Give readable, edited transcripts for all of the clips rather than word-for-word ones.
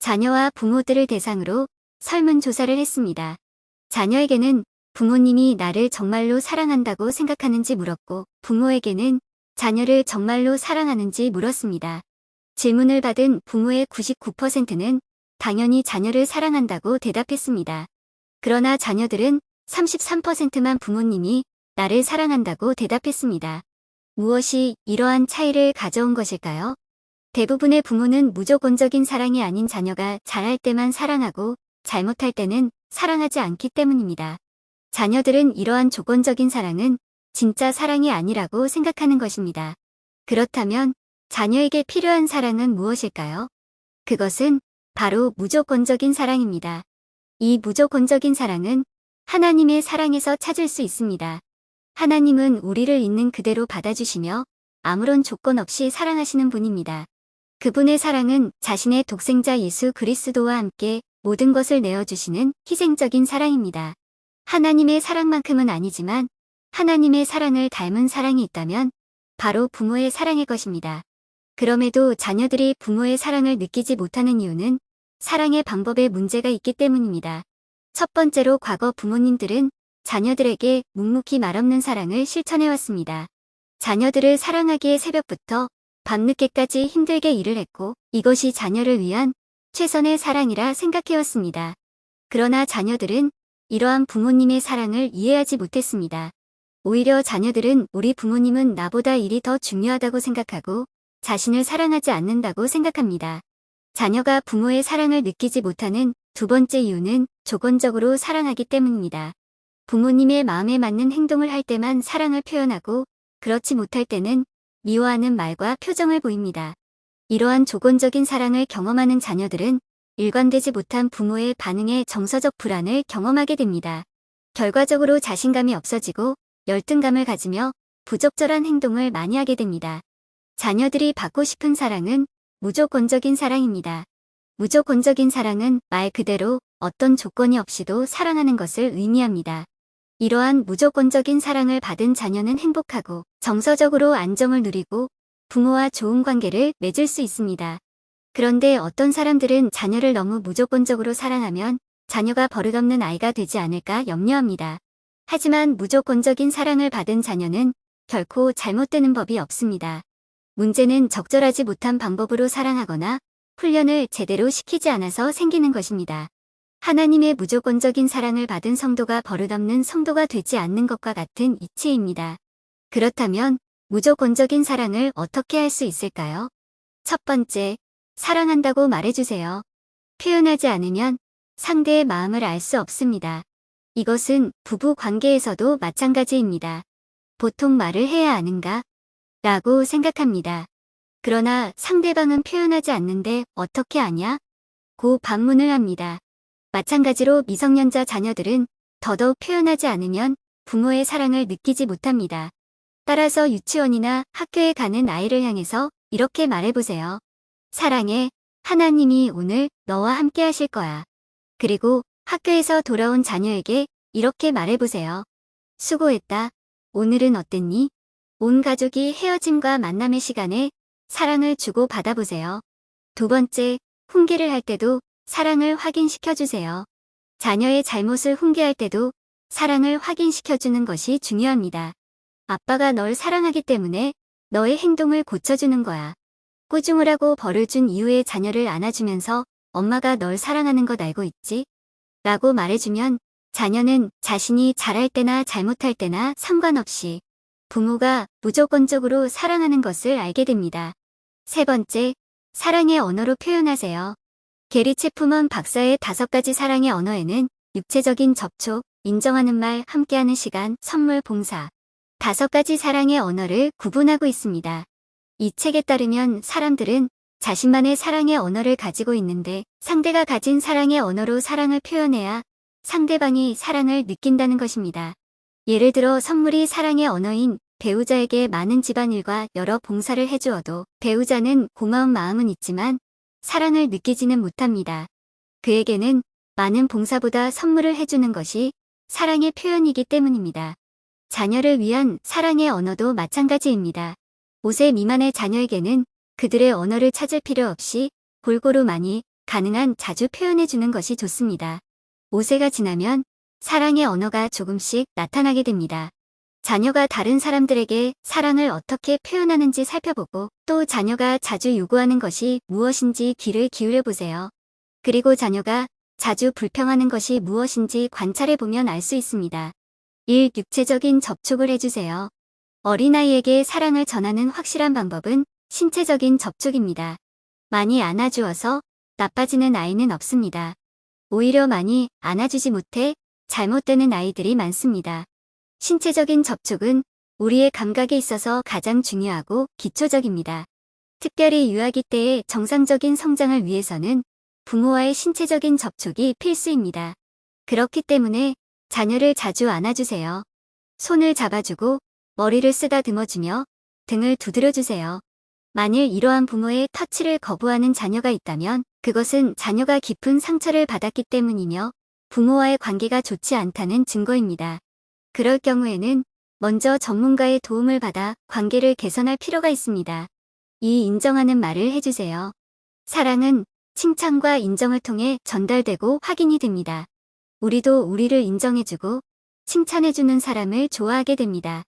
자녀와 부모들을 대상으로 설문조사를 했습니다. 자녀에게는 부모님이 나를 정말로 사랑한다고 생각하는지 물었고, 부모에게는 자녀를 정말로 사랑하는지 물었습니다. 질문을 받은 부모의 99%는 당연히 자녀를 사랑한다고 대답했습니다. 그러나 자녀들은 33%만 부모님이 나를 사랑한다고 대답했습니다. 무엇이 이러한 차이를 가져온 것일까요? 대부분의 부모는 무조건적인 사랑이 아닌 자녀가 잘할 때만 사랑하고 잘못할 때는 사랑하지 않기 때문입니다. 자녀들은 이러한 조건적인 사랑은 진짜 사랑이 아니라고 생각하는 것입니다. 그렇다면 자녀에게 필요한 사랑은 무엇일까요? 그것은 바로 무조건적인 사랑입니다. 이 무조건적인 사랑은 하나님의 사랑에서 찾을 수 있습니다. 하나님은 우리를 있는 그대로 받아주시며 아무런 조건 없이 사랑하시는 분입니다. 그분의 사랑은 자신의 독생자 예수 그리스도와 함께 모든 것을 내어주시는 희생적인 사랑입니다. 하나님의 사랑만큼은 아니지만 하나님의 사랑을 닮은 사랑이 있다면 바로 부모의 사랑일 것입니다. 그럼에도 자녀들이 부모의 사랑을 느끼지 못하는 이유는 사랑의 방법에 문제가 있기 때문입니다. 첫 번째로 과거 부모님들은 자녀들에게 묵묵히 말없는 사랑을 실천해왔습니다. 자녀들을 사랑하기에 새벽부터 밤늦게까지 힘들게 일을 했고 이것이 자녀를 위한 최선의 사랑이라 생각해왔습니다. 그러나 자녀들은 이러한 부모님의 사랑을 이해하지 못했습니다. 오히려 자녀들은 우리 부모님은 나보다 일이 더 중요하다고 생각하고 자신을 사랑하지 않는다고 생각합니다. 자녀가 부모의 사랑을 느끼지 못하는 두 번째 이유는 조건적으로 사랑하기 때문입니다. 부모님의 마음에 맞는 행동을 할 때만 사랑을 표현하고 그렇지 못할 때는 미워하는 말과 표정을 보입니다. 이러한 조건적인 사랑을 경험하는 자녀들은 일관되지 못한 부모의 반응에 정서적 불안을 경험하게 됩니다. 결과적으로 자신감이 없어지고 열등감을 가지며 부적절한 행동을 많이 하게 됩니다. 자녀들이 받고 싶은 사랑은 무조건적인 사랑입니다. 무조건적인 사랑은 말 그대로 어떤 조건이 없이도 사랑하는 것을 의미합니다. 이러한 무조건적인 사랑을 받은 자녀는 행복하고 정서적으로 안정을 누리고 부모와 좋은 관계를 맺을 수 있습니다. 그런데 어떤 사람들은 자녀를 너무 무조건적으로 사랑하면 자녀가 버릇없는 아이가 되지 않을까 염려합니다. 하지만 무조건적인 사랑을 받은 자녀는 결코 잘못되는 법이 없습니다. 문제는 적절하지 못한 방법으로 사랑하거나 훈련을 제대로 시키지 않아서 생기는 것입니다. 하나님의 무조건적인 사랑을 받은 성도가 버릇없는 성도가 되지 않는 것과 같은 이치입니다. 그렇다면 무조건적인 사랑을 어떻게 할 수 있을까요? 첫 번째, 사랑한다고 말해주세요. 표현하지 않으면 상대의 마음을 알 수 없습니다. 이것은 부부 관계에서도 마찬가지입니다. 보통 말을 해야 하는가? 라고 생각합니다. 그러나 상대방은 표현하지 않는데 어떻게 아냐? 고 반문을 합니다. 마찬가지로 미성년자 자녀들은 더더욱 표현하지 않으면 부모의 사랑을 느끼지 못합니다. 따라서 유치원이나 학교에 가는 아이를 향해서 이렇게 말해보세요. 사랑해, 하나님이 오늘 너와 함께 하실 거야. 그리고 학교에서 돌아온 자녀에게 이렇게 말해보세요. 수고했다. 오늘은 어땠니? 온 가족이 헤어짐과 만남의 시간에 사랑을 주고 받아보세요. 두 번째, 훈계를 할 때도 사랑을 확인시켜주세요. 자녀의 잘못을 훈계할 때도 사랑을 확인시켜주는 것이 중요합니다. 아빠가 널 사랑하기 때문에 너의 행동을 고쳐주는 거야. 꾸중을 하고 벌을 준 이후에 자녀를 안아주면서 엄마가 널 사랑하는 것 알고 있지? 라고 말해주면 자녀는 자신이 잘할 때나 잘못할 때나 상관없이 부모가 무조건적으로 사랑하는 것을 알게 됩니다. 세 번째, 사랑의 언어로 표현하세요. 게리 체프먼 박사의 5가지 사랑의 언어에는 육체적인 접촉, 인정하는 말, 함께하는 시간, 선물, 봉사 5가지 사랑의 언어를 구분하고 있습니다. 이 책에 따르면 사람들은 자신만의 사랑의 언어를 가지고 있는데 상대가 가진 사랑의 언어로 사랑을 표현해야 상대방이 사랑을 느낀다는 것입니다. 예를 들어 선물이 사랑의 언어인 배우자에게 많은 집안일과 여러 봉사를 해주어도 배우자는 고마운 마음은 있지만 사랑을 느끼지는 못합니다. 그에게는 많은 봉사보다 선물을 해주는 것이 사랑의 표현이기 때문입니다. 자녀를 위한 사랑의 언어도 마찬가지입니다. 5세 미만의 자녀에게는 그들의 언어를 찾을 필요 없이 골고루 많이 가능한 자주 표현해주는 것이 좋습니다. 5세가 지나면 사랑의 언어가 조금씩 나타나게 됩니다. 자녀가 다른 사람들에게 사랑을 어떻게 표현하는지 살펴보고 또 자녀가 자주 요구하는 것이 무엇인지 귀를 기울여 보세요. 그리고 자녀가 자주 불평하는 것이 무엇인지 관찰해보면 알 수 있습니다. 1. 육체적인 접촉을 해주세요. 어린아이에게 사랑을 전하는 확실한 방법은 신체적인 접촉입니다. 많이 안아주어서 나빠지는 아이는 없습니다. 오히려 많이 안아주지 못해 잘못되는 아이들이 많습니다. 신체적인 접촉은 우리의 감각에 있어서 가장 중요하고 기초적입니다. 특별히 유아기 때의 정상적인 성장을 위해서는 부모와의 신체적인 접촉이 필수입니다. 그렇기 때문에 자녀를 자주 안아주세요. 손을 잡아주고 머리를 쓰다듬어주며 등을 두드려주세요. 만일 이러한 부모의 터치를 거부하는 자녀가 있다면 그것은 자녀가 깊은 상처를 받았기 때문이며 부모와의 관계가 좋지 않다는 증거입니다. 그럴 경우에는 먼저 전문가의 도움을 받아 관계를 개선할 필요가 있습니다. 이 인정하는 말을 해주세요. 사랑은 칭찬과 인정을 통해 전달되고 확인이 됩니다. 우리도 우리를 인정해주고 칭찬해주는 사람을 좋아하게 됩니다.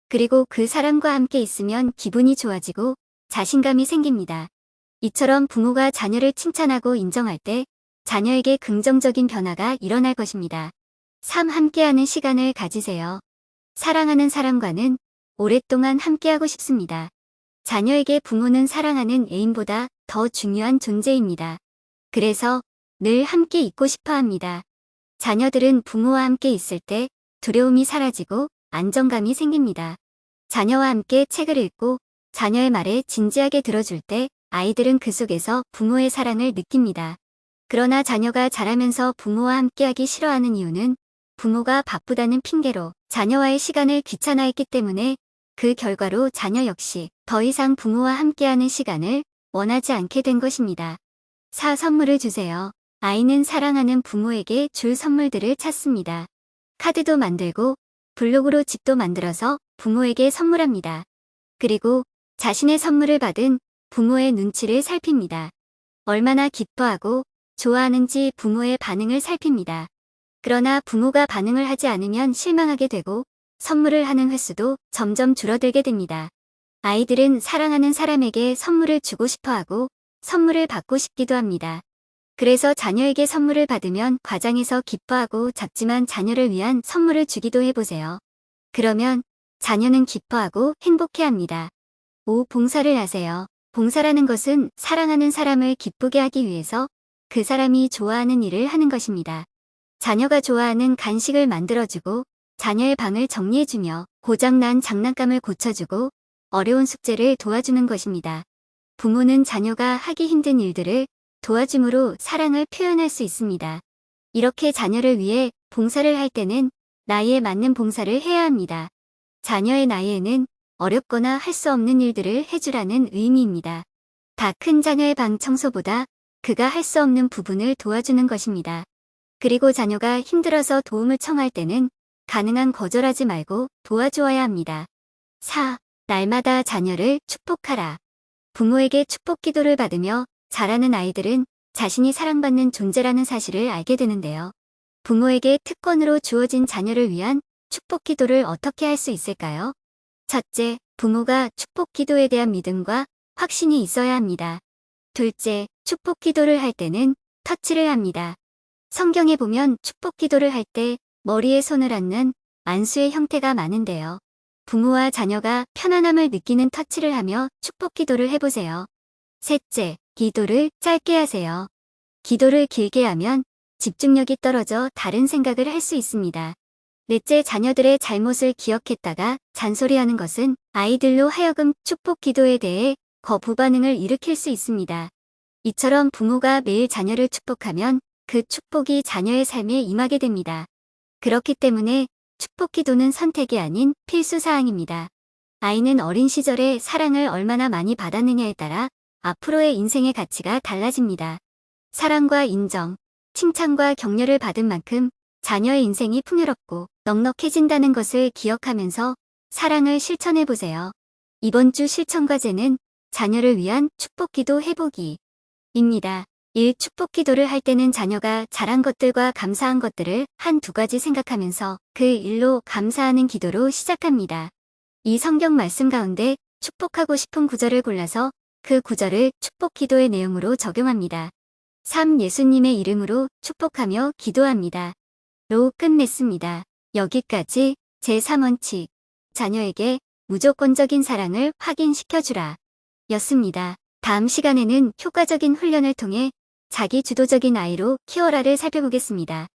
그리고 그 사람과 함께 있으면 기분이 좋아지고 자신감이 생깁니다. 이처럼 부모가 자녀를 칭찬하고 인정할 때 자녀에게 긍정적인 변화가 일어날 것입니다. 3. 함께하는 시간을 가지세요. 사랑하는 사람과는 오랫동안 함께하고 싶습니다. 자녀에게 부모는 사랑하는 애인보다 더 중요한 존재입니다. 그래서 늘 함께 있고 싶어 합니다. 자녀들은 부모와 함께 있을 때 두려움이 사라지고 안정감이 생깁니다. 자녀와 함께 책을 읽고 자녀의 말에 진지하게 들어줄 때 아이들은 그 속에서 부모의 사랑을 느낍니다. 그러나 자녀가 자라면서 부모와 함께하기 싫어하는 이유는 부모가 바쁘다는 핑계로 자녀와의 시간을 귀찮아했기 때문에 그 결과로 자녀 역시 더 이상 부모와 함께하는 시간을 원하지 않게 된 것입니다. 4. 선물을 주세요. 아이는 사랑하는 부모에게 줄 선물들을 찾습니다. 카드도 만들고 블록으로 집도 만들어서 부모에게 선물합니다. 그리고 자신의 선물을 받은 부모의 눈치를 살핍니다. 얼마나 기뻐하고 좋아하는지 부모의 반응을 살핍니다. 그러나 부모가 반응을 하지 않으면 실망하게 되고 선물을 하는 횟수도 점점 줄어들게 됩니다. 아이들은 사랑하는 사람에게 선물을 주고 싶어하고 선물을 받고 싶기도 합니다. 그래서 자녀에게 선물을 받으면 과장해서 기뻐하고 작지만 자녀를 위한 선물을 주기도 해보세요. 그러면 자녀는 기뻐하고 행복해합니다. 5. 봉사를 하세요. 봉사라는 것은 사랑하는 사람을 기쁘게 하기 위해서 그 사람이 좋아하는 일을 하는 것입니다. 자녀가 좋아하는 간식을 만들어주고 자녀의 방을 정리해주며 고장난 장난감을 고쳐주고 어려운 숙제를 도와주는 것입니다. 부모는 자녀가 하기 힘든 일들을 도와줌으로 사랑을 표현할 수 있습니다. 이렇게 자녀를 위해 봉사를 할 때는 나이에 맞는 봉사를 해야 합니다. 자녀의 나이에는 어렵거나 할 수 없는 일들을 해주라는 의미입니다. 다 큰 자녀의 방 청소보다 그가 할 수 없는 부분을 도와주는 것입니다. 그리고 자녀가 힘들어서 도움을 청할 때는 가능한 거절하지 말고 도와주어야 합니다. 4. 날마다 자녀를 축복하라. 부모에게 축복 기도를 받으며 자라는 아이들은 자신이 사랑받는 존재라는 사실을 알게 되는데요. 부모에게 특권으로 주어진 자녀를 위한 축복 기도를 어떻게 할 수 있을까요? 첫째, 부모가 축복 기도에 대한 믿음과 확신이 있어야 합니다. 둘째, 축복 기도를 할 때는 터치를 합니다. 성경에 보면 축복 기도를 할 때 머리에 손을 얹는 안수의 형태가 많은데요. 부모와 자녀가 편안함을 느끼는 터치를 하며 축복 기도를 해보세요. 셋째, 기도를 짧게 하세요. 기도를 길게 하면 집중력이 떨어져 다른 생각을 할 수 있습니다. 넷째, 자녀들의 잘못을 기억했다가 잔소리하는 것은 아이들로 하여금 축복 기도에 대해 거부 반응을 일으킬 수 있습니다. 이처럼 부모가 매일 자녀를 축복하면 그 축복이 자녀의 삶에 임하게 됩니다. 그렇기 때문에 축복 기도는 선택이 아닌 필수 사항입니다. 아이는 어린 시절에 사랑을 얼마나 많이 받았느냐에 따라 앞으로의 인생의 가치가 달라집니다. 사랑과 인정, 칭찬과 격려를 받은 만큼 자녀의 인생이 풍요롭고 넉넉해진다는 것을 기억하면서 사랑을 실천해보세요. 이번 주 실천 과제는 자녀를 위한 축복 기도 해보기입니다. 1. 축복 기도를 할 때는 자녀가 잘한 것들과 감사한 것들을 한 두 가지 생각하면서 그 일로 감사하는 기도로 시작합니다. 이 성경 말씀 가운데 축복하고 싶은 구절을 골라서 그 구절을 축복 기도의 내용으로 적용합니다. 3. 예수님의 이름으로 축복하며 기도합니다. 로 끝냈습니다. 여기까지 제3원칙. 자녀에게 무조건적인 사랑을 확인시켜주라. 였습니다. 다음 시간에는 효과적인 훈련을 통해 자기 주도적인 아이로 키워라를 살펴보겠습니다.